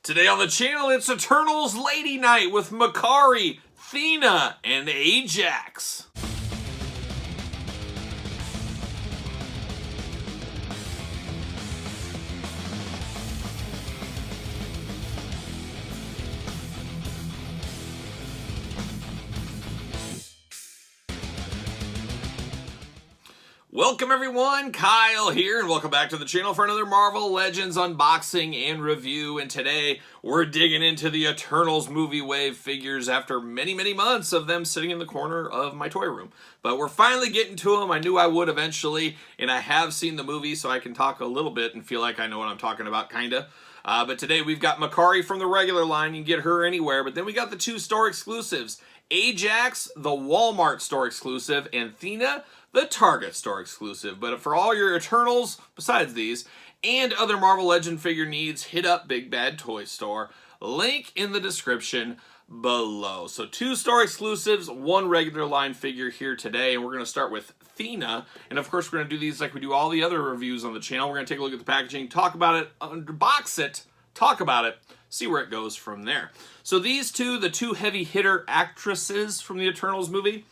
Today on the channel, it's Eternals Lady Night with Makkari, Thena, and Ajax. Welcome everyone, Kyle here, and welcome back to the channel for another Marvel Legends unboxing and review. And today, we're digging into the Eternals movie wave figures after many, many months of them sitting in the corner of my toy room. But we're finally getting to them. I knew I would eventually, and I have seen the movie, so I can talk a little bit and feel like I know what I'm talking about, kinda. But today, we've got Makkari from the regular line. You can get her anywhere, but then we got the two store exclusives. Ajax, the Walmart store exclusive, and Thena, the Target store exclusive. But for all your Eternals, besides these, and other Marvel Legend figure needs, hit up Big Bad Toy Store. Link in the description below. So two store exclusives, one regular line figure here today, and we're going to start with Thena. And of course, we're going to do these like we do all the other reviews on the channel. We're going to take a look at the packaging, talk about it, unbox it, talk about it, see where it goes from there. So these two, the two heavy hitter actresses from the Eternals movie,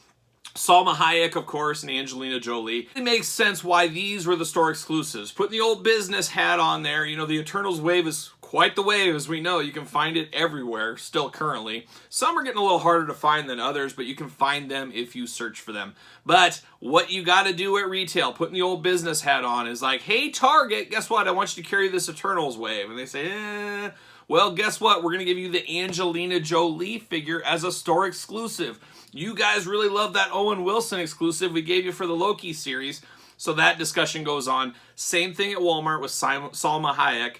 Salma Hayek, of course, and Angelina Jolie. It makes sense why these were the store exclusives. Putting the old business hat on there, you know, the Eternals wave is quite the wave, as we know. You can find it everywhere, still currently. Some are getting a little harder to find than others, but you can find them if you search for them. But what you got to do at retail, putting the old business hat on, is like, hey, Target, guess what? I want you to carry this Eternals wave. And they say, well, guess what? We're going to give you the Angelina Jolie figure as a store exclusive. You guys really love that Owen Wilson exclusive we gave you for the Loki series. So that discussion goes on. Same thing at Walmart with Salma Hayek.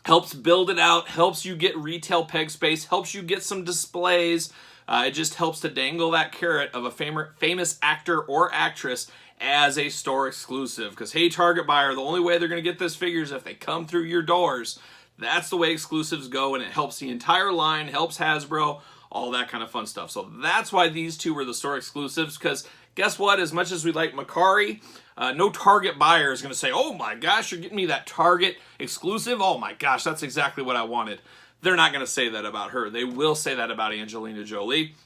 Helps build it out, helps you get retail peg space, helps you get some displays. It just helps to dangle that carrot of a famous actor or actress as a store exclusive. Because, hey, Target buyer, the only way they're going to get this figure is if they come through your doors. That's the way exclusives go, and it helps the entire line, helps Hasbro, all that kind of fun stuff. So that's why these two were the store exclusives, because guess what? As much as we like Makkari, no Target buyer is going to say, oh my gosh, you're getting me that Target exclusive? Oh my gosh, that's exactly what I wanted. They're not going to say that about her. They will say that about Angelina Jolie.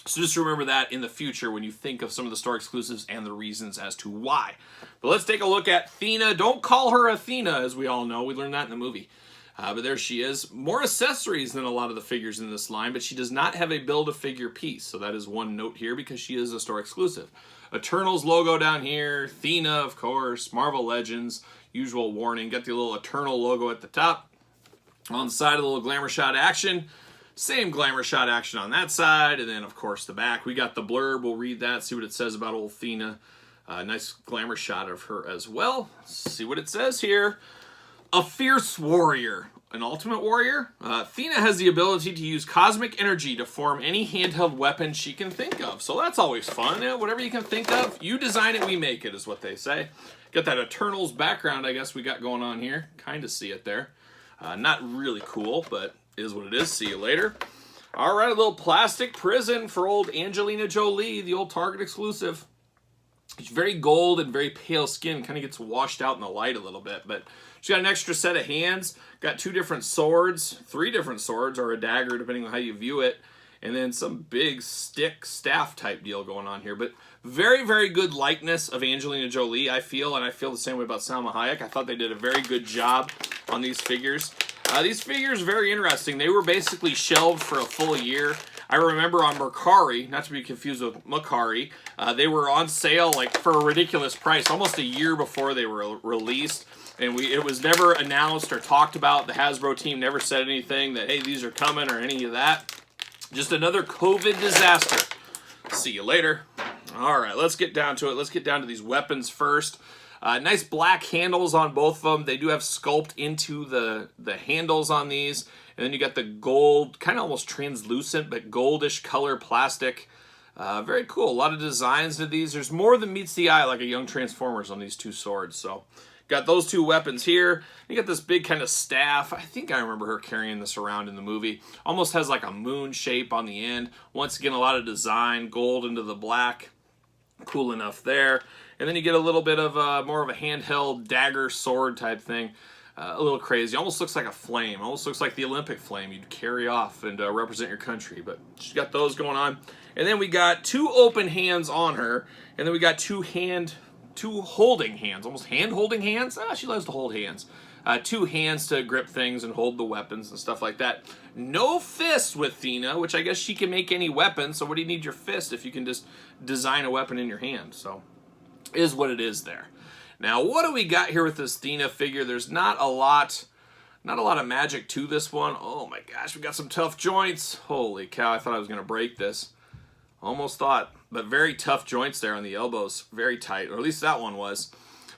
So just remember that in the future when you think of some of the store exclusives and the reasons as to why. But let's take a look at Thena. Don't call her Athena, as we all know. We learned that in the movie. But there she is. More accessories than a lot of the figures in this line, but she does not have a Build-A-Figure piece. So that is one note here because she is a store exclusive. Eternals logo down here. Thena, of course. Marvel Legends. Usual warning. Got the little Eternal logo at the top. On the side, a little glamour shot action. Same glamour shot action on that side. And then, of course, the back. We got the blurb. We'll read that, see what it says about old Thena. Nice glamour shot of her as well. Let's see what it says here. A fierce warrior. An ultimate warrior? Thena has the ability to use cosmic energy to form any handheld weapon she can think of. So that's always fun. Yeah, whatever you can think of, you design it, we make it, is what they say. Got that Eternals background, I guess we got going on here. Kind of see it there. Not really cool, but is what it is. See you later. All right, a little plastic prison for old Angelina Jolie, the old Target exclusive. It's very gold and very pale skin. Kind of gets washed out in the light a little bit, but she's got an extra set of hands, got two different swords, three different swords, or a dagger, depending on how you view it, and then some big stick staff type deal going on here. But very, very good likeness of Angelina Jolie, I feel, and I feel the same way about Salma Hayek. I thought they did a very good job on these figures. These figures, very interesting. They were basically shelved for a full year. I remember on Makkari, not to be confused with Makkari, they were on sale like for a ridiculous price, almost a year before they were released. And it was never announced or talked about. The Hasbro team never said anything that, hey, these are coming or any of that. Just another COVID disaster. See you later. All right, let's get down to it. Let's get down to these weapons first. Nice black handles on both of them. They do have sculpt into the handles on these. And then you got the gold, kind of almost translucent, but goldish color plastic. Very cool. A lot of designs to these. There's more than meets the eye like a young Transformers on these two swords. So got those two weapons here. You got this big kind of staff. I think I remember her carrying this around in the movie. Almost has like a moon shape on the end. Once again, a lot of design, gold into the black. Cool enough there. And then you get a little bit of more of a handheld dagger sword type thing. a little crazy. Almost looks like a flame. Almost looks like the Olympic flame you'd carry off and represent your country. But she's got those going on. And then we got 2 open hands on her. And then we got 2 holding hands. Almost hand-holding hands? She loves to hold hands. 2 hands to grip things and hold the weapons and stuff like that. No fist with Thena, which I guess she can make any weapon. So what do you need your fist if you can just design a weapon in your hand? So is what it is there. Now, what do we got here with this Thena figure? There's not a lot of magic to this one. Oh my gosh, we got some tough joints. Holy cow, I thought I was going to break this. Almost thought, but very tough joints there on the elbows. Very tight, or at least that one was.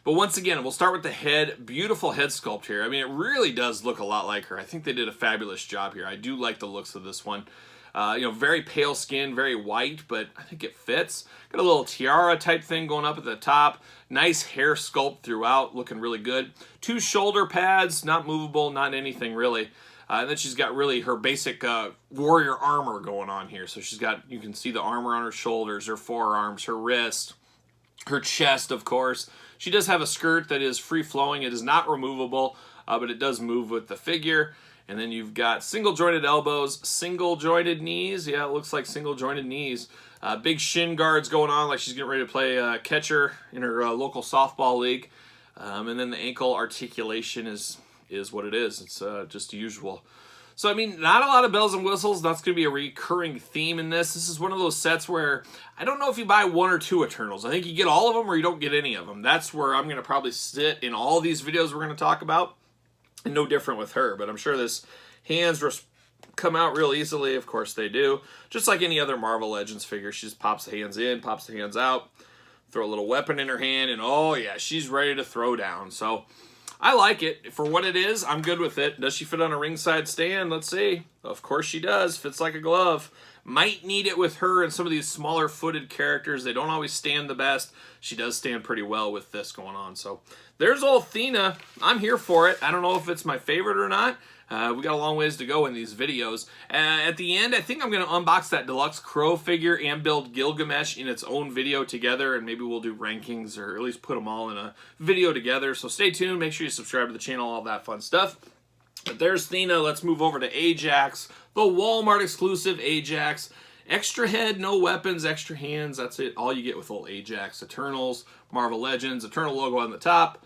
But once again, we'll start with the head. Beautiful head sculpt here. I mean, it really does look a lot like her. I think they did a fabulous job here. I do like the looks of this one. You know, very pale skin, very white, but I think it fits. Got a little tiara type thing going up at the top. Nice hair sculpt throughout, looking really good. 2 shoulder pads, not movable, not anything really. And then she's got really her basic warrior armor going on here. So she's got, you can see the armor on her shoulders, her forearms, her wrist, her chest, of course. She does have a skirt that is free-flowing. It is not removable, but it does move with the figure. And then you've got single-jointed elbows, single-jointed knees. Yeah, it looks like single-jointed knees. Big shin guards going on like she's getting ready to play catcher in her local softball league. And then the ankle articulation is what it is. It's just usual. So, I mean, not a lot of bells and whistles. That's going to be a recurring theme in this. This is one of those sets where I don't know if you buy 1 or 2 Eternals. I think you get all of them or you don't get any of them. That's where I'm going to probably sit in all these videos we're going to talk about. And no different with her. But I'm sure this hands come out real easily. Of course they do. Just like any other Marvel Legends figure. She just pops the hands in, pops the hands out. Throw a little weapon in her hand. And oh yeah, she's ready to throw down. So I like it. For what it is, I'm good with it. Does she fit on a ringside stand? Let's see. Of course she does. Fits like a glove. Might need it with her and some of these smaller footed characters. They don't always stand the best. She does stand pretty well with this going on. So there's old Thena. I'm here for it. I don't know if it's my favorite or not. We got a long ways to go in these videos. At the end, I think I'm going to unbox that deluxe Crow figure and build Gilgamesh in its own video together, and maybe we'll do rankings or at least put them all in a video together. So stay tuned. Make sure you subscribe to the channel, all that fun stuff. But there's Thena. Let's move over to Ajax, the Walmart exclusive Ajax. Extra head, no weapons, extra hands. That's it. All you get with old Ajax. Eternals, Marvel Legends, Eternal logo on the top.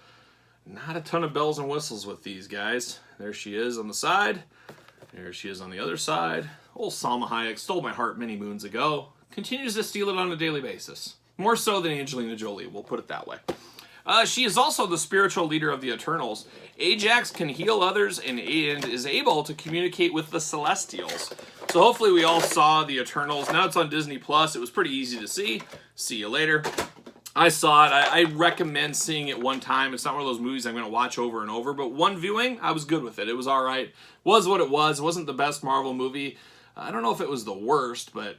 Not a ton of bells and whistles with these guys. There she is on the side. There she is on the other side. Old Salma Hayek stole my heart many moons ago. Continues to steal it on a daily basis. More so than Angelina Jolie, we'll put it that way. She is also the spiritual leader of the Eternals. Ajax can heal others and is able to communicate with the Celestials. So hopefully we all saw the Eternals. Now it's on Disney+. It was pretty easy to see. See you later. I saw it. I recommend seeing it one time. It's not one of those movies I'm going to watch over and over, but one viewing, I was good with it. It was all right. Was what it was. It wasn't the best Marvel movie. I don't know if it was the worst, but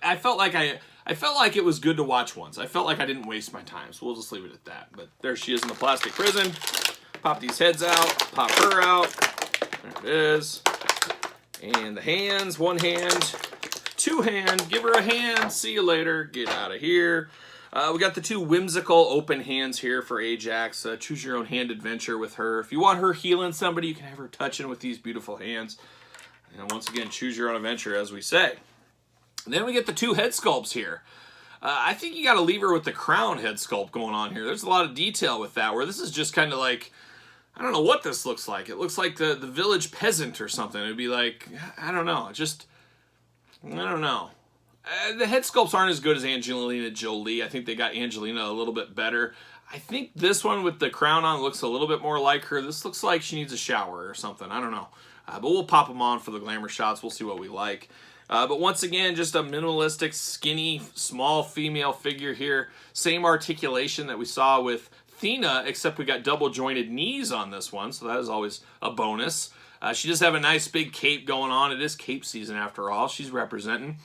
I felt like it was good to watch once. I felt like I didn't waste my time, so we'll just leave it at that. But there she is in the plastic prison. Pop these heads out. Pop her out. There it is. And the hands. 1 hand. 2 hand. Give her a hand. See you later. Get out of here. We got the 2 whimsical open hands here for Ajax. Choose your own hand adventure with her. If you want her healing somebody, you can have her touching with these beautiful hands. And once again, choose your own adventure, as we say. And then we get the 2 head sculpts here. I think you got to leave her with the crown head sculpt going on here. There's a lot of detail with that, where this is just kind of like, I don't know what this looks like. It looks like the village peasant or something. It'd be like, I don't know. I don't know. The head sculpts aren't as good as Angelina Jolie. I think they got Angelina a little bit better. I think this one with the crown on looks a little bit more like her. This looks like she needs a shower or something. I don't know. But we'll pop them on for the glamour shots. We'll see what we like. But once again, just a minimalistic, skinny, small female figure here. Same articulation that we saw with Thena, except we got double jointed knees on this one. So that is always a bonus. She does have a nice big cape going on. It is cape season after all. She's representing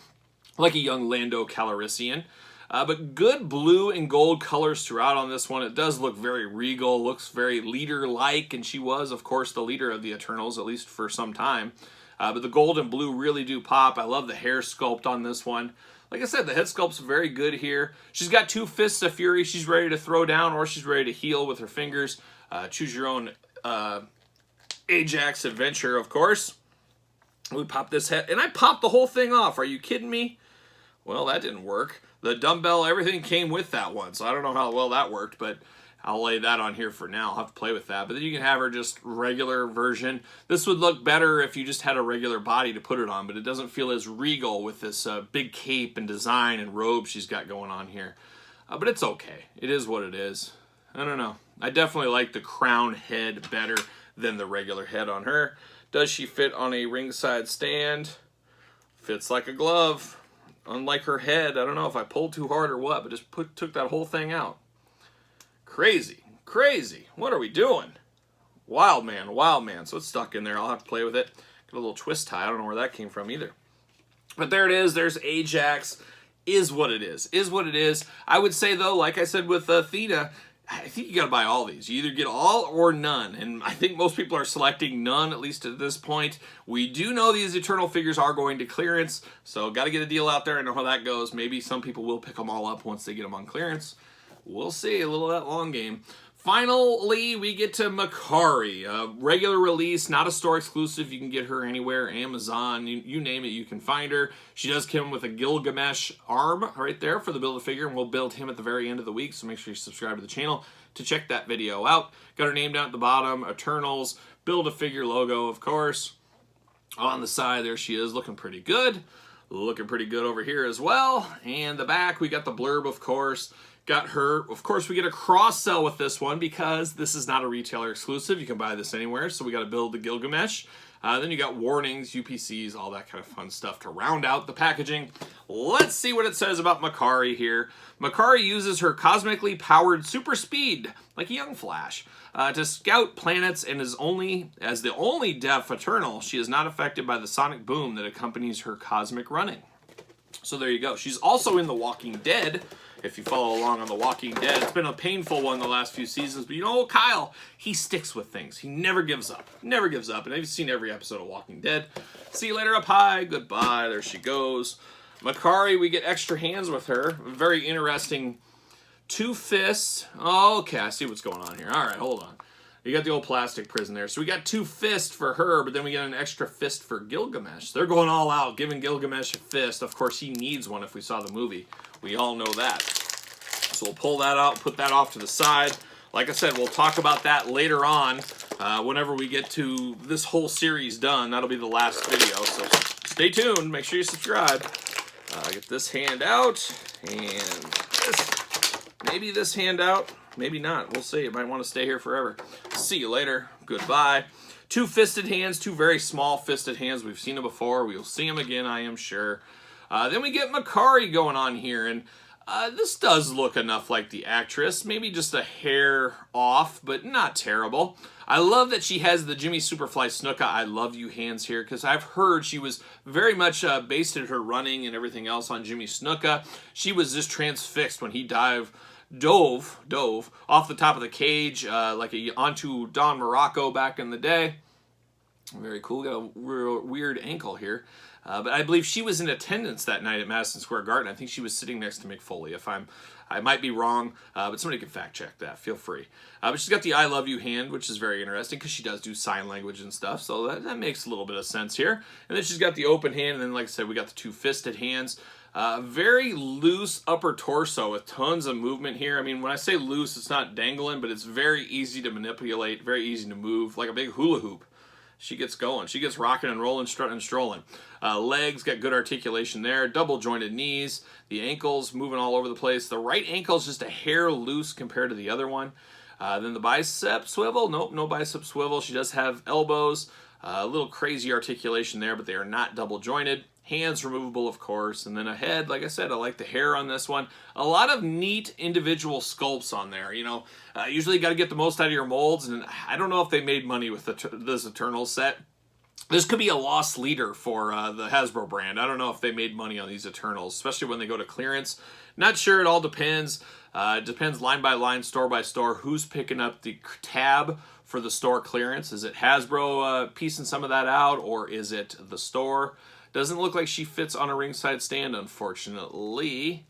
like a young Lando Calrissian. But good blue and gold colors throughout on this one. It does look very regal, looks very leader-like, and she was, of course, the leader of the Eternals, at least for some time. But the gold and blue really do pop. I love the hair sculpt on this one. Like I said, the head sculpt's very good here. She's got 2 fists of fury. She's ready to throw down, or she's ready to heal with her fingers. Choose your own Ajax Adventure, of course. We popped this head, and I popped the whole thing off. Are you kidding me? Well, that didn't work. The dumbbell, everything came with that one, so I don't know how well that worked, but I'll lay that on here for now. I'll have to play with that. But then you can have her just regular version. This would look better if you just had a regular body to put it on, but it doesn't feel as regal with this big cape and design and robe she's got going on here. But it's okay. It is what it is. I don't know. I definitely like the crown head better than the regular head on her. Does she fit on a ringside stand? Fits like a glove. Unlike her head, I don't know if I pulled too hard or what, but just took that whole thing out. Crazy, crazy. What are we doing? Wild man, wild man. So it's stuck in there. I'll have to play with it. Get a little twist tie. I don't know where that came from either. But there it is. There's Ajax. Is what it is. Is what it is. I would say, though, like I said with Thena, I think you got to buy all these. You either get all or none. And I think most people are selecting none, at least at this point. We do know these Eternal figures are going to clearance. So got to get a deal out there. I know how that goes. Maybe some people will pick them all up once they get them on clearance. We'll see. A little of that long game. Finally, we get to Makkari. A regular release, not a store exclusive. You can get her anywhere, Amazon, you name it, you can find her. She does come with a Gilgamesh arm right there for the Build-A-Figure, and we'll build him at the very end of the week, so make sure you subscribe to the channel to check that video out. Got her name down at the bottom, Eternals, Build-A-Figure logo, of course. On the side, there she is, looking pretty good. Looking pretty good over here as well. And the back, we got the blurb, of course. Got her. Of course, we get a cross-sell with this one because this is not a retailer exclusive. You can buy this anywhere, so we got to build the Gilgamesh. Then you got warnings, UPCs, all that kind of fun stuff to round out the packaging. Let's see what it says about Makkari here. Makkari uses her cosmically powered super speed, like a young Flash, to scout planets, and is as the only deaf Eternal, she is not affected by the sonic boom that accompanies her cosmic running. So there you go. She's also in The Walking Dead. If you follow along on The Walking Dead, it's been a painful one the last few seasons, but you know, Kyle, he sticks with things. He never gives up. Never gives up, and I've seen every episode of Walking Dead. See you later up high. Goodbye. There she goes. Makkari, we get extra hands with her. Very interesting. 2 fists. Oh, okay, I see what's going on here. All right, hold on. You got the old plastic prison there. So we got 2 fists for her, but then we get an extra fist for Gilgamesh. They're going all out, giving Gilgamesh a fist. Of course, he needs one if we saw the movie. We all know that. So we'll pull that out, put that off to the side. Like I said, we'll talk about that later on whenever we get to this whole series done. That'll be the last video, so stay tuned. Make sure you subscribe. Get this hand out, and this. Maybe this hand out. Maybe not. We'll see. It might want to stay here forever. See you later. Goodbye. 2 fisted hands, 2 very small fisted hands. We've seen them before. We will see them again, I am sure. Then we get Makkari going on here, and this does look enough like the actress. Maybe just a hair off, but not terrible. I love that she has the Jimmy Superfly Snuka I Love You hands here, because I've heard she was very much based in her running and everything else on Jimmy Snuka. She was just transfixed when he dove off the top of the cage like onto Don Morocco back in the day. Very cool. Got a real weird ankle here. But I believe she was in attendance that night at Madison Square Garden. I think she was sitting next to Mick Foley. I might be wrong, but somebody can fact check that. Feel free. But she's got the I Love You hand, which is very interesting because she does do sign language and stuff. So that makes a little bit of sense here. And then she's got the open hand. And then, like I said, we got the 2 fisted hands. Very loose upper torso with tons of movement here. I mean, when I say loose, it's not dangling, but it's very easy to manipulate, very easy to move, like a big hula hoop. She gets going. She gets rocking and rolling, strutting and strolling. Legs, got good articulation there. Double jointed knees. The ankles moving all over the place. The right ankle is just a hair loose compared to the other one. Then the bicep swivel. Nope, no bicep swivel. She does have elbows. A little crazy articulation there, but they are not double jointed. Hands removable, of course. And then a head, like I said, I like the hair on this one. A lot of neat individual sculpts on there. You know, usually you got to get the most out of your molds, and I don't know if they made money with this Eternal set. This could be a lost leader for the Hasbro brand. I don't know if they made money on these Eternals, especially when they go to clearance. Not sure. It all depends. It depends line by line, store by store, who's picking up the tab for the store clearance. Is it Hasbro piecing some of that out, or is it the store? Doesn't look like she fits on a ringside stand, unfortunately.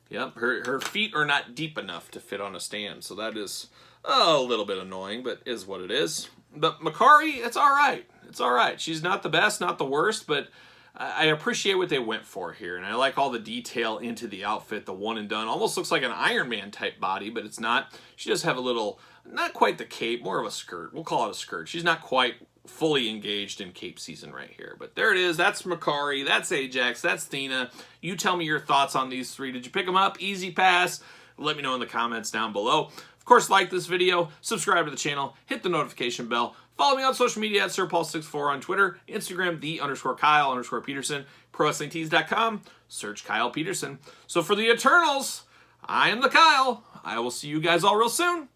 Yep, her feet are not deep enough to fit on a stand, so that is a little bit annoying, but is what it is. But Makkari, it's all right. It's all right. She's not the best, not the worst, but I appreciate what they went for here, and I like all the detail into the outfit, the one and done. Almost looks like an Iron Man type body, but it's not. She does have a little, not quite the cape, more of a skirt. We'll call it a skirt. She's not quite fully engaged in cape season right here. But there it is. That's Makkari. That's Ajax. That's Thena. You tell me your thoughts on these three. Did you pick them up? Easy pass? Let me know in the comments down below. Of course, like this video, subscribe to the channel, hit the notification bell. Follow me on social media at SirPaul64 on Twitter, Instagram, _Kyle_Peterson, ProWrestlingTees.com, search Kyle Peterson. So for the Eternals, I am the Kyle. I will see you guys all real soon.